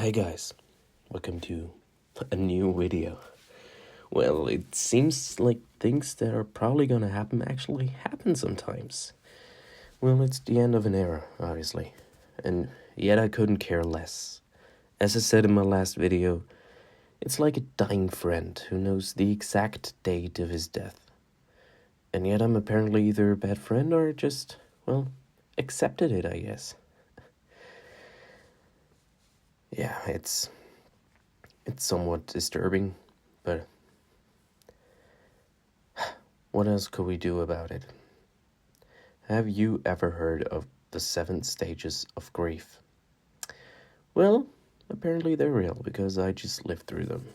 Hey guys, welcome to a new video. Well, it seems like things that are probably gonna happen actually happen sometimes. Well, it's the end of an era, obviously, and yet I couldn't care less. As I said in my last video, it's like a dying friend who knows the exact date of his death. And yet I'm apparently either a bad friend or just, well, accepted it, I guess. Yeah, it's somewhat disturbing, but what else could we do about it? Have you ever heard of the 7 stages of grief? Well, apparently they're real because I just lived through them.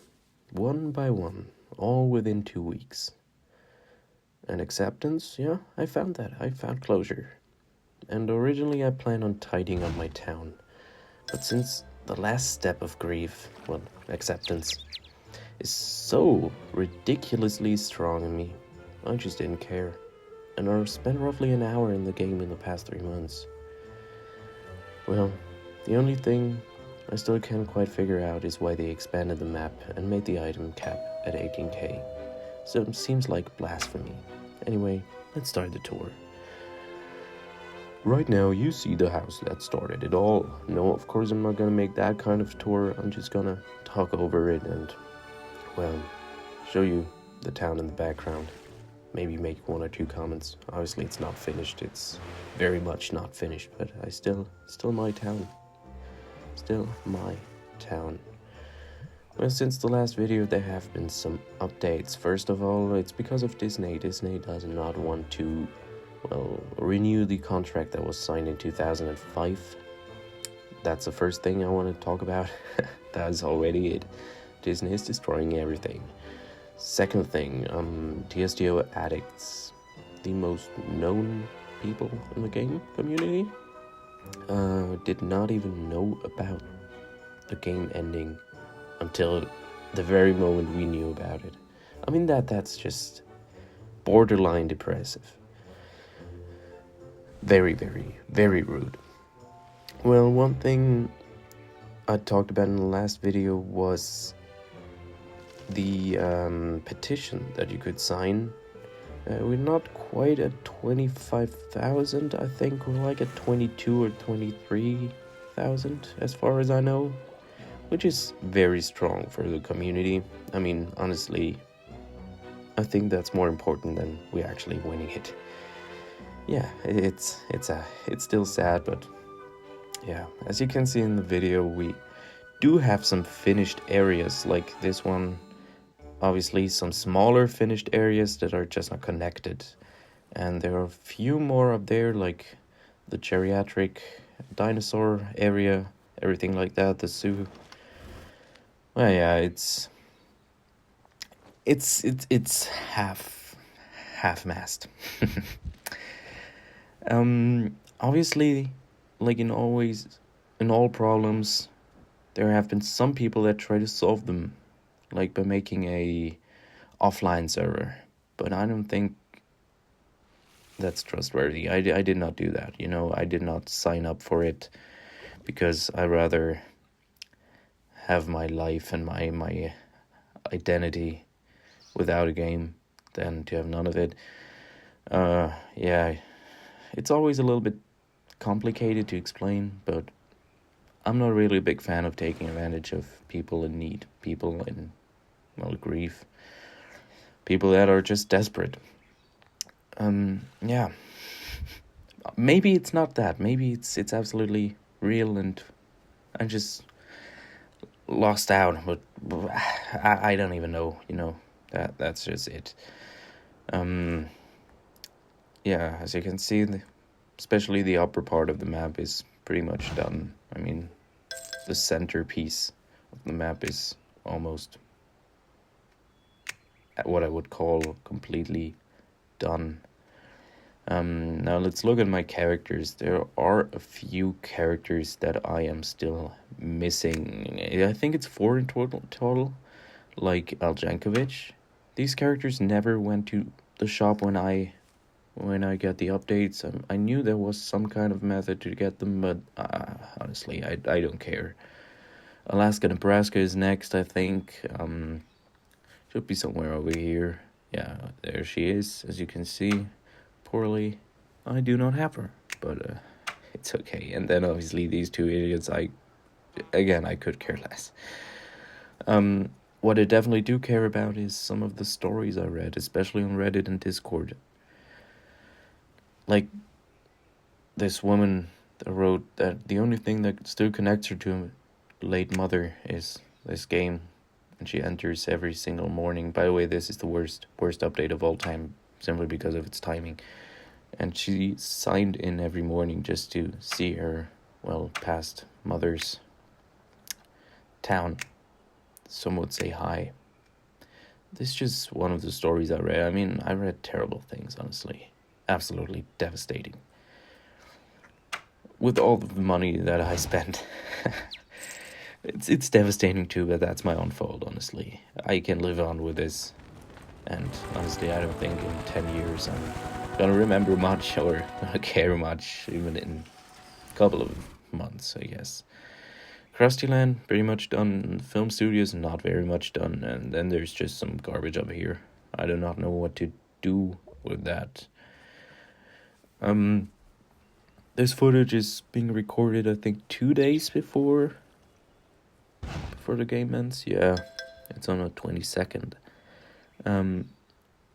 One by one, all within 2 weeks. And acceptance, yeah, I found that. I found closure. And originally I planned on tidying up my town. But since the last step of grief, well, acceptance, is so ridiculously strong in me, I just didn't care. And I've spent roughly an hour in the game in the past 3 months. Well, the only thing I still can't quite figure out is why they expanded the map and made the item cap at 18k. So it seems like blasphemy. Anyway, let's start the tour. Right now you see the house that started it all. No, of course I'm not gonna make that kind of tour. I'm just gonna talk over it and, well, show you the town in the background. Maybe make 1 or 2 comments. Obviously it's not finished, it's very much not finished, but still my town. Still my town. Well, since the last video there have been some updates. First of all, it's because of Disney. Disney does not want to, well, renew the contract that was signed in 2005. That's the first thing I want to talk about. That's already it. Disney is destroying everything. Second thing, TSDO addicts, the most known people in the game community, did not even know about the game ending until the very moment we knew about it. I mean, that's just borderline depressive. Very, very, very rude. Well, one thing I talked about in the last video was the petition that you could sign. We're not quite at 25,000, I think we're like at 22 or 23,000 as far as I know, which is very strong for the community. I mean, honestly, I think that's more important than we actually winning it. Yeah, it's still sad, but yeah, as you can see in the video, we do have some finished areas like this one. Obviously some smaller finished areas that are just not connected, and there are a few more up there, like the geriatric dinosaur area, everything like that, the zoo. Well, yeah, it's half-mast. Obviously, like in all problems, there have been some people that try to solve them, like by making a offline server, but I don't think that's trustworthy. I did not do that, I did not sign up for it because I rather have my life and my identity without a game than to have none of it. Yeah, it's always a little bit complicated to explain, but I'm not really a big fan of taking advantage of people in need, people in, well, grief, people that are just desperate. Yeah, maybe it's not that. Maybe it's absolutely real, and I'm just lost out. But I don't even know. That's just it. Yeah, as you can see, especially the upper part of the map is pretty much done. I mean, the centerpiece of the map is almost what I would call completely done. Now let's look at my characters. There are a few characters that I am still missing. I think it's 4 in total, like Aljankovic. These characters never went to the shop when I got the updates. I knew there was some kind of method to get them, but honestly, I don't care. Alaska, Nebraska is next, I think. Should be somewhere over here. Yeah, there she is, as you can see. Poorly. I do not have her, but it's okay. And then obviously these two idiots, I could care less. What I definitely do care about is some of the stories I read, especially on Reddit and Discord. Like, this woman that wrote that the only thing that still connects her to her late mother is this game, and she enters every single morning. By the way, this is the worst update of all time, simply because of its timing. And she signed in every morning just to see her, past mother's town. Some would say hi. This is just one of the stories I read. I mean, I read terrible things, honestly. Absolutely devastating. With all the money that I spent. It's devastating too, but that's my own fault, honestly. I can live on with this. And honestly, I don't think in 10 years I'm gonna remember much or care much, even in a couple of months, I guess. Krusty Land, pretty much done. Film studios, not very much done. And then there's just some garbage up here. I do not know what to do with that. This footage is being recorded, I think, 2 days before the game ends. Yeah, it's on the 22nd. The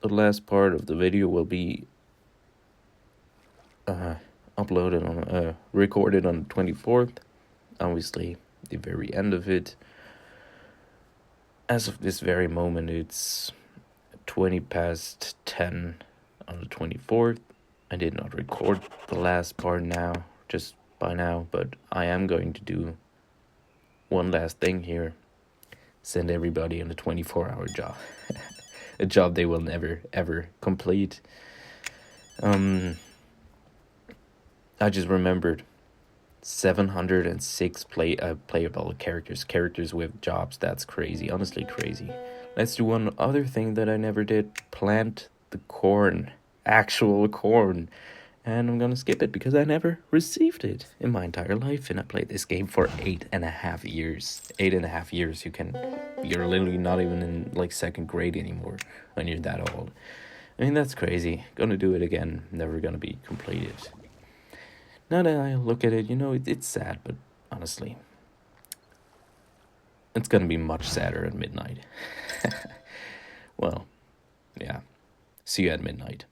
last part of the video will be recorded on the 24th. Obviously, the very end of it. As of this very moment, it's 20 past 10 on the 24th. I did not record the last part just by now, but I am going to do one last thing here. Send everybody on a 24-hour job. A job they will never, ever complete. I just remembered 706 playable characters with jobs. That's crazy, honestly crazy. Let's do one other thing that I never did. Plant the corn. Actual corn. And I'm gonna skip it because I never received it in my entire life, and I played this game for 8.5 years. 8.5 years. You're literally not even in like second grade anymore when you're that old. I mean, that's crazy. Gonna do it again. Never gonna be completed. Now that I look at it, it's sad, but honestly, it's gonna be much sadder at midnight. Well, yeah. See you at midnight.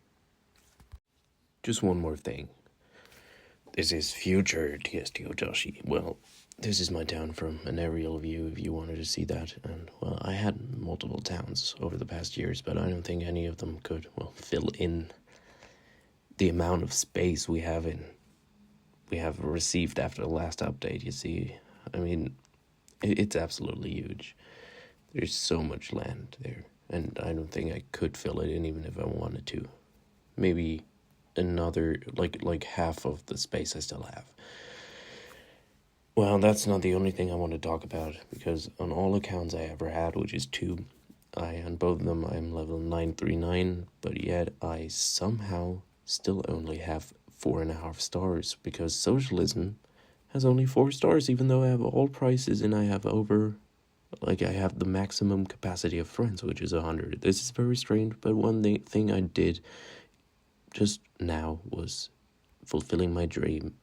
Just one more thing. This is future TSTO Joshi. Well, this is my town from an aerial view if you wanted to see that. And, I had multiple towns over the past years, but I don't think any of them could, fill in the amount of space we have received after the last update, you see. I mean, it's absolutely huge. There's so much land there, and I don't think I could fill it in even if I wanted to. Maybe another, like half of the space I still have. Well, that's not the only thing I want to talk about, because on all accounts I ever had, which is 2, on both of them I'm level 939, but yet I somehow still only have 4.5 stars, because socialism has only 4 stars, even though I have all prices and I have I have the maximum capacity of friends, which is 100. This is very strange, but one thing I did just now was fulfilling my dream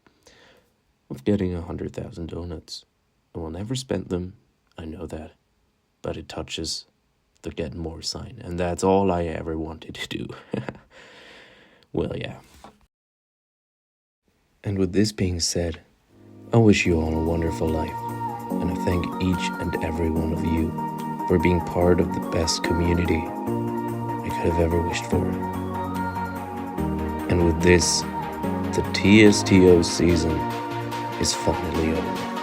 of getting 100,000 donuts. I will never spend them, I know that, but it touches the get more sign, and that's all I ever wanted to do. Well, yeah. And with this being said, I wish you all a wonderful life, and I thank each and every one of you for being part of the best community I could have ever wished for. And with this, the TSTO season is finally over.